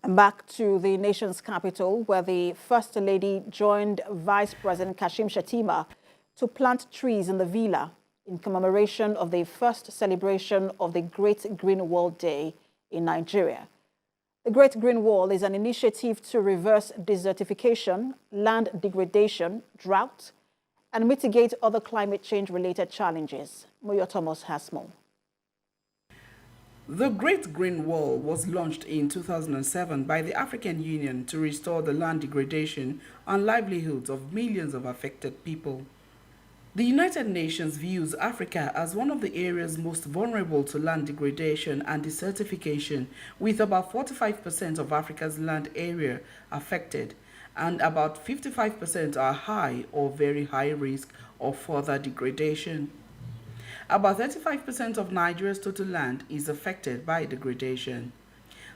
And back to the nation's capital, where the First Lady joined Vice President Kashim Shettima to plant trees in the villa in commemoration of the first celebration of the Great Green Wall Day in Nigeria. The Great Green Wall is an initiative to reverse desertification, land degradation, drought, and mitigate other climate change-related challenges. Moyo Thomas has more. The Great Green Wall was launched in 2007 by the African Union to restore the land degradation and livelihoods of millions of affected people. The United Nations views Africa as one of the areas most vulnerable to land degradation and desertification, with about 45% of Africa's land area affected, and about 55% are high or very high risk of further degradation. About 35% of Nigeria's total land is affected by degradation.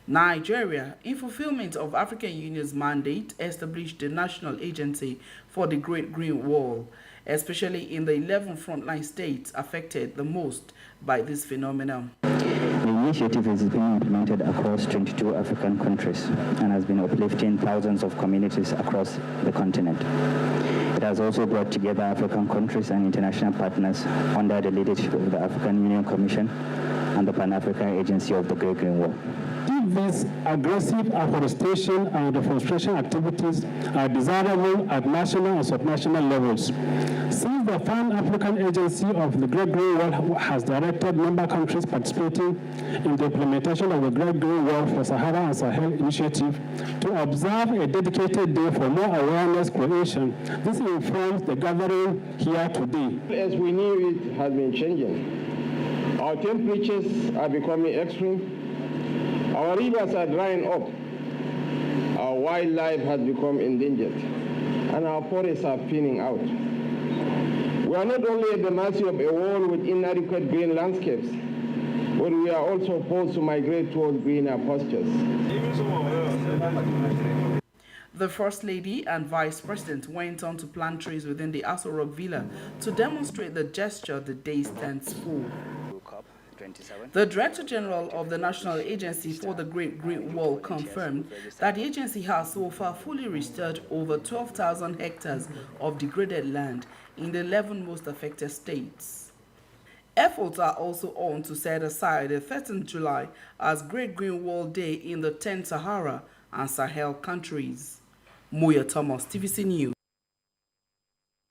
Nigeria, in fulfillment of African Union's mandate, established the National Agency for the Great Green Wall, especially in the 11 frontline states affected the most by this phenomenon. The initiative is being implemented across 22 African countries and has been uplifting thousands of communities across the continent. It has also brought together African countries and international partners under the leadership of the African Union Commission and the Pan-African Agency of the Great Green Wall. If these aggressive afforestation and reforestation activities are desirable at national and subnational levels, since the Pan-African Agency of the Great Green Wall has directed member countries participating in the implementation of the Great Green Wall for Sahara and Sahel initiative to observe a dedicated day for more awareness creation, this informs the gathering here today. As we knew, it has been changing. Our temperatures are becoming extreme. Our rivers are drying up. Our wildlife has become endangered. And our forests are thinning out. We are not only at the mercy of a world with inadequate green landscapes, but we are also forced to migrate towards greener pastures. The First Lady and Vice President went on to plant trees within the Aso Rock Villa to demonstrate the gesture the day stands for. The Director General of the National Agency for the Great Green Wall confirmed that the agency has so far fully restored over 12,000 hectares of degraded land in the 11 most affected states. Efforts are also on to set aside the 13th July as Great Green Wall Day in the 10 Sahara and Sahel countries. Moyo Thomas, TVC News.